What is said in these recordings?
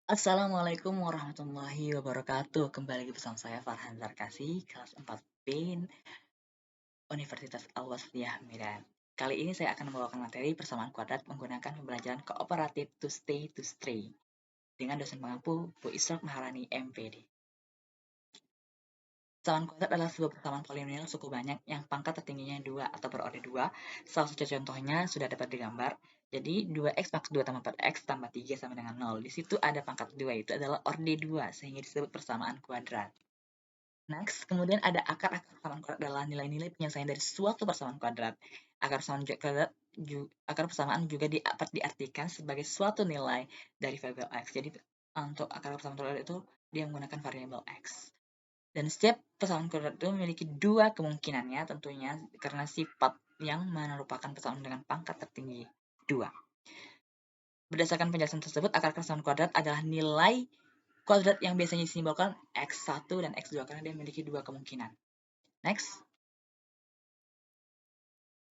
Assalamualaikum warahmatullahi wabarakatuh. Kembali lagi bersama saya Farhan Zarkasi, kelas 4B Universitas Al-Wasliyah Medan. Kali ini saya akan membawakan materi persamaan kuadrat menggunakan pembelajaran kooperatif to stay dengan dosen pengampu Bu Israk Maharani MPD. Persamaan kuadrat adalah sebuah persamaan polinomial suku banyak yang pangkat tertingginya 2 atau berorder 2. Salah satu contohnya sudah dapat digambar. Jadi 2x pangkat 2 tambah 4x tambah 3 sama dengan 0. Di situ ada pangkat 2, itu adalah order 2, sehingga disebut persamaan kuadrat. Next, kemudian ada akar-akar persamaan kuadrat adalah nilai-nilai penyelesaian dari suatu persamaan kuadrat. Akar persamaan juga dapat diartikan sebagai suatu nilai dari variabel x. Jadi untuk akar persamaan kuadrat itu dia menggunakan variabel x. Dan setiap persamaan kuadrat itu memiliki dua kemungkinannya tentunya karena sifat yang merupakan persamaan dengan pangkat tertinggi 2. Berdasarkan penjelasan tersebut, akar persamaan kuadrat adalah nilai kuadrat yang biasanya disimbolkan x1 dan x2 karena dia memiliki dua kemungkinan. Next.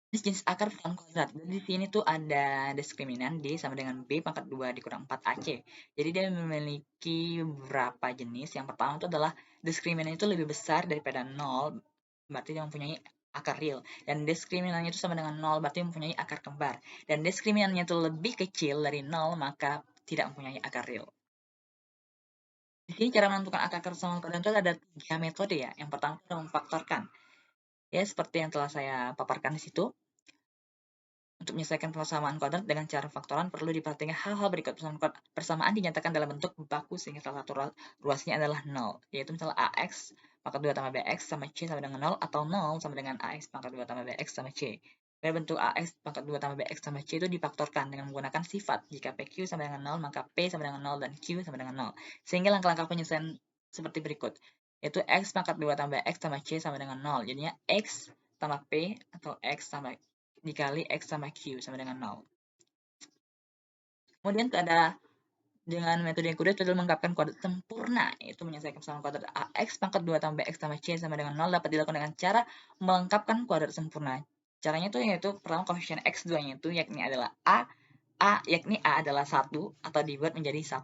Jenis akar persamaan kuadrat. Di sini tuh ada diskriminan D sama dengan B pangkat 2 dikurang 4AC. Jadi dia memiliki beberapa jenis. Yang pertama itu adalah diskriminan itu lebih besar daripada 0, berarti dia mempunyai akar real. Dan diskriminannya itu sama dengan 0, berarti mempunyai akar kembar. Dan diskriminannya itu lebih kecil dari 0, maka tidak mempunyai akar real. Di sini cara menentukan akar persamaan kuadrat itu ada 3 metode ya. Yang pertama adalah memfaktorkan. Ya, seperti yang telah saya paparkan di situ. Untuk menyelesaikan persamaan kuadrat dengan cara faktoran perlu diperhatikan hal-hal berikut. Persamaan dinyatakan dalam bentuk baku sehingga salah satu ruasnya adalah 0, yaitu misalnya AX pangkat 2 tambah BX sama C sama dengan 0, atau 0 sama dengan AX pangkat 2 tambah BX sama C. Pada bentuk AX pangkat 2 tambah BX sama C itu difaktorkan dengan menggunakan sifat. Jika PQ sama dengan 0, maka P sama dengan 0 dan Q sama dengan 0. Sehingga langkah-langkah penyelesaian seperti berikut, yaitu X pangkat 2 tambah X tambah C sama dengan 0. Jadinya X tambah P atau X tambah dikali X sama Q sama dengan 0. Kemudian ada dengan metode yang kedua itu adalah mengungkapkan kuadrat sempurna, yaitu menyelesaikan persamaan kuadrat AX pangkat 2 tambah X tambah C sama dengan 0 dapat dilakukan dengan cara melengkapkan kuadrat sempurna. Caranya itu yaitu pertama koefisien X2-nya itu yakni adalah yakni A adalah 1 atau dibuat menjadi 1.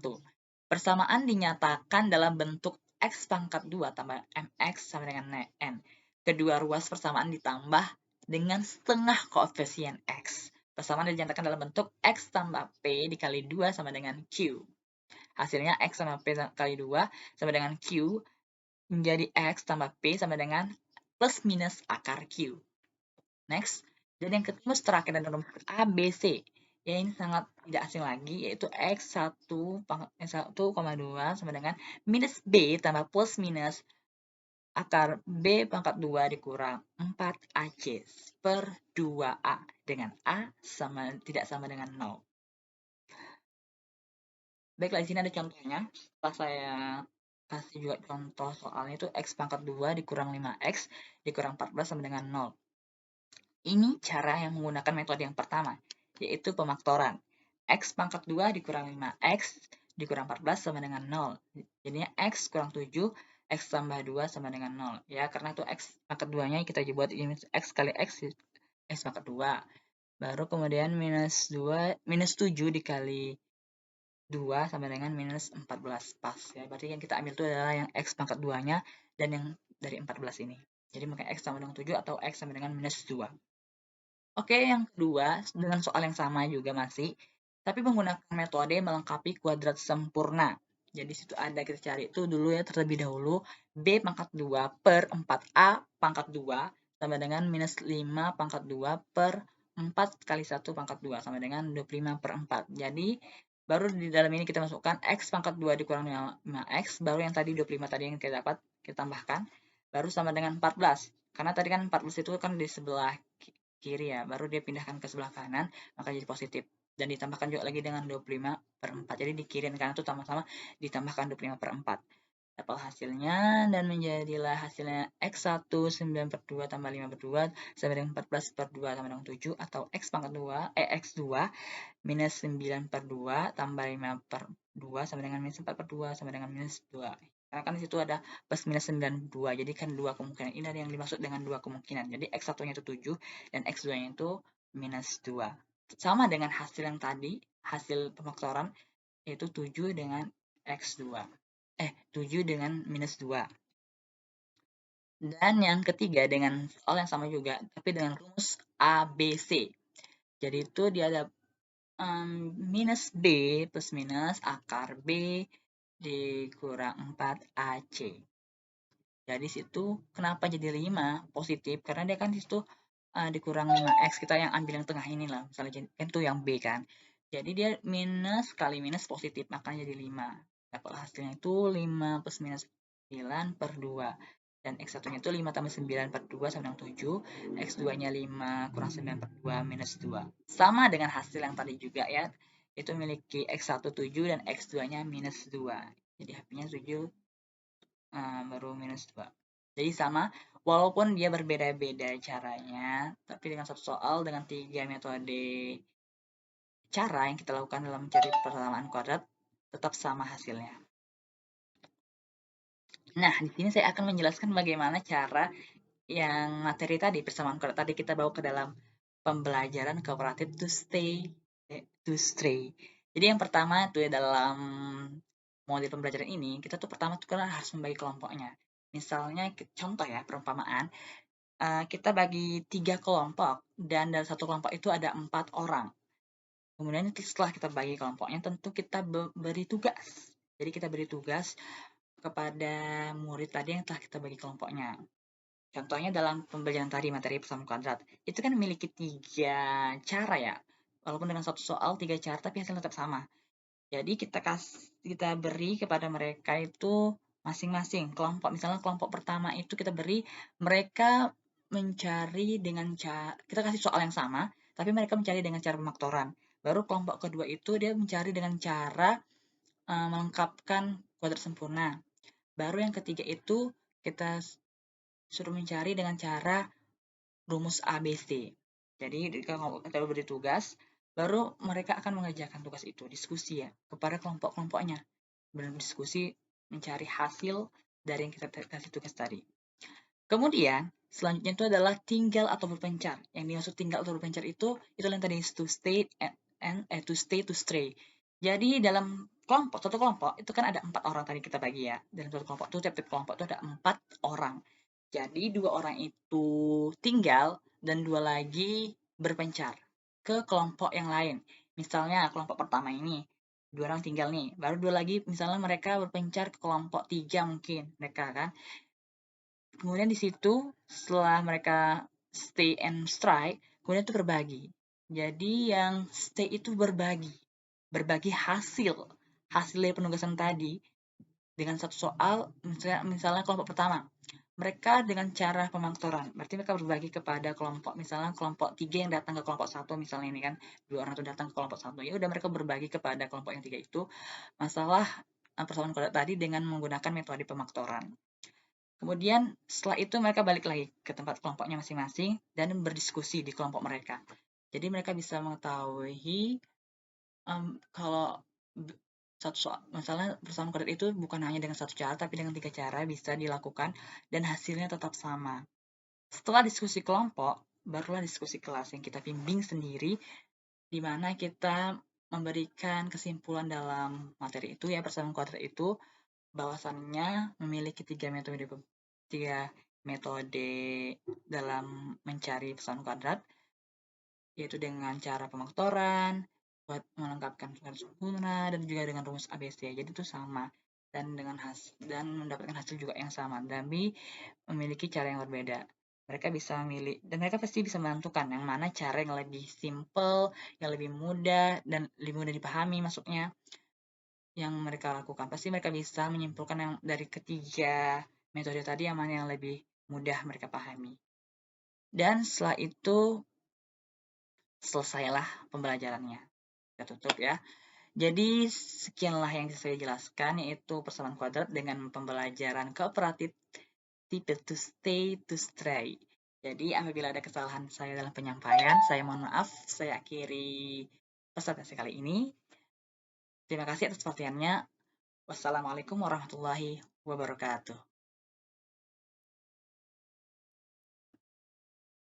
Persamaan dinyatakan dalam bentuk X pangkat 2 tambah MX sama dengan N. Kedua ruas persamaan ditambah dengan setengah koefisien X. Persamaan dinyatakan dalam bentuk X tambah P dikali 2 sama dengan Q. Hasilnya X sama P kali 2 sama dengan Q menjadi X tambah P sama dengan plus minus akar Q. Next. Dan yang ketemu terakhir dan rumus A, B, C. Ya, ini sangat tidak asing lagi, yaitu X1, 1,2 sama dengan minus B tambah plus minus akar B pangkat 2 dikurang 4AC per 2A. Dengan A tidak sama dengan 0. Baiklah, di sini ada contohnya. Setelah saya kasih juga contoh soalnya itu X pangkat 2 dikurang 5X dikurang 14 sama dengan 0. Ini cara yang menggunakan metode yang pertama, yaitu pemaktoran. X pangkat 2 dikurang 5X dikurang 14 sama dengan 0. Jadinya X kurang 7, X tambah 2 sama dengan 0. Ya, karena itu X pangkat 2-nya kita buat ini X kali X, X pangkat 2. Baru kemudian minus 7 dikali 2 sama dengan minus 14. Pas. Ya, berarti yang kita ambil itu adalah yang X pangkat 2-nya dan yang dari 14 ini. Jadi maka X sama dengan 7 atau X sama dengan minus 2. Oke, yang kedua, dengan soal yang sama juga masih, tapi menggunakan metode melengkapi kuadrat sempurna. Jadi situ ada kita cari itu dulu ya terlebih dahulu B pangkat 2 per 4A pangkat 2 sama dengan minus 5 pangkat 2 per 4 kali 1 pangkat 2 sama dengan 25 per 4. Jadi baru di dalam ini kita masukkan X pangkat 2 dikurang 5X, baru yang tadi 25 tadi yang kita dapat, kita tambahkan, baru sama dengan 14. Karena tadi kan 14 itu kan di sebelah kiri ya, baru dia pindahkan ke sebelah kanan, maka jadi positif. Dan ditambahkan juga lagi dengan 25 per 4. Jadi di kiri dan kanan itu sama-sama ditambahkan 25 per 4. Dapat hasilnya dan menjadilah hasilnya X1 9 per 2 tambah 5 per 2 sama dengan 14 per 2 sama dengan 7, atau X pangkat 2, X2 minus 9 per 2 tambah 5 per 2 sama dengan minus 4 per 2 sama dengan minus 2. Karena kan di situ ada plus minus 92, jadi kan dua kemungkinan. Ini ada yang dimaksud dengan dua kemungkinan. Jadi X1-nya itu 7 dan X2-nya itu minus 2. Sama dengan hasil yang tadi, hasil pemfaktoran, yaitu 7 dengan X2. 7 dengan minus 2. Dan yang ketiga dengan soal yang sama juga, tapi dengan rumus ABC. Jadi itu dia ada minus B plus minus akar B dikurang 4AC. Jadi situ kenapa jadi 5 positif? Karena dia kan di situ dikurang 5x, kita yang ambil yang tengah inilah, misalnya itu yang B kan. Jadi dia minus kali minus positif, makanya jadi 5. Dapat hasilnya itu 5 plus minus 9 per 2. Dan X1 nya itu 5 tambah 9 per 2 sama dengan 7. X2 nya 5 kurang 9 per 2 minus 2. Sama dengan hasil yang tadi juga ya. Itu memiliki X1 7 dan X2 nya minus 2. Jadi HP nya 7 baru minus 2. Jadi sama, walaupun dia berbeda-beda caranya, tapi dengan satu soal dengan 3 metode cara yang kita lakukan dalam mencari persamaan kuadrat, tetap sama hasilnya. Nah, di sini saya akan menjelaskan bagaimana cara yang materi tadi, persamaan kuadrat tadi kita bawa ke dalam pembelajaran kooperatif to stray. Jadi yang pertama itu dalam model pembelajaran ini, kita tuh pertama tuh kan harus membagi kelompoknya. Misalnya contoh ya, perumpamaan, kita bagi 3 kelompok dan dalam satu kelompok itu ada 4 orang. Kemudian setelah kita bagi kelompoknya, tentu kita beri tugas. Jadi kita beri tugas kepada murid tadi yang telah kita bagi kelompoknya. Contohnya dalam pembelajaran tadi materi persamaan kuadrat, itu kan memiliki 3 cara ya. Walaupun dengan satu soal 3 cara, tapi hasilnya tetap sama. Jadi kita beri kepada mereka itu masing-masing kelompok. Misalnya kelompok pertama itu kita beri mereka mencari dengan cara, kita kasih soal yang sama, tapi mereka mencari dengan cara pemaktoran. Baru kelompok kedua itu dia mencari dengan cara melengkapkan kuadrat sempurna. Baru yang ketiga itu kita suruh mencari dengan cara rumus ABC. Jadi kita beri tugas, baru mereka akan mengerjakan tugas itu, diskusi ya, kepada kelompok-kelompoknya. Berdiskusi mencari hasil dari yang kita kasih tugas tadi. Kemudian, selanjutnya itu adalah tinggal atau berpencar. Yang dimaksud tinggal atau berpencar itu yang tadi to stay to stay to stray. Jadi dalam satu kelompok itu kan ada 4 orang tadi kita bagi ya. Dalam satu kelompok itu tiap-tiap kelompok itu ada 4 orang. Jadi 2 orang itu tinggal dan 2 lagi berpencar ke kelompok yang lain. Misalnya kelompok pertama ini 2 orang tinggal nih, baru 2 lagi misalnya mereka berpencar ke kelompok 3 mungkin mereka kan. Kemudian di situ setelah mereka stay and strike, kemudian itu berbagi. Jadi yang stay itu berbagi hasil dari penugasan tadi dengan satu soal, misalnya kelompok pertama. Mereka dengan cara pemaktoran, berarti mereka berbagi kepada kelompok, misalnya kelompok 3 yang datang ke kelompok 1, misalnya ini kan 2 orang itu datang ke kelompok 1, ya udah mereka berbagi kepada kelompok yang 3 itu masalah persamaan kuadrat tadi dengan menggunakan metode pemaktoran. Kemudian setelah itu mereka balik lagi ke tempat kelompoknya masing-masing dan berdiskusi di kelompok mereka. Jadi mereka bisa mengetahui kalau satu soal, misalnya persamaan kuadrat itu bukan hanya dengan satu cara, tapi dengan 3 cara bisa dilakukan dan hasilnya tetap sama. Setelah diskusi kelompok, barulah diskusi kelas yang kita bimbing sendiri, di mana kita memberikan kesimpulan dalam materi itu ya, persamaan kuadrat itu bahwasannya memiliki 3 metode dalam mencari persamaan kuadrat, yaitu dengan cara pemaktoran, buat melengkapkan kuadrat sempurna, dan juga dengan rumus ABC. Jadi itu sama dan mendapatkan hasil juga yang sama, tapi memiliki cara yang berbeda. Mereka bisa memilih dan mereka pasti bisa menentukan yang mana cara yang lebih simple, yang lebih mudah dan lebih mudah dipahami masuknya yang mereka lakukan. Pasti mereka bisa menyimpulkan yang dari ketiga metode tadi yang mana yang lebih mudah mereka pahami. Dan setelah itu selesailah pembelajarannya. Kita tutup ya. Jadi sekianlah yang saya jelaskan, yaitu persamaan kuadrat dengan pembelajaran kooperatif tipe to stay to stray. Jadi apabila ada kesalahan saya dalam penyampaian, saya mohon maaf. Saya akhiri presentasi kali ini. Terima kasih atas perhatiannya. Wassalamualaikum warahmatullahi wabarakatuh.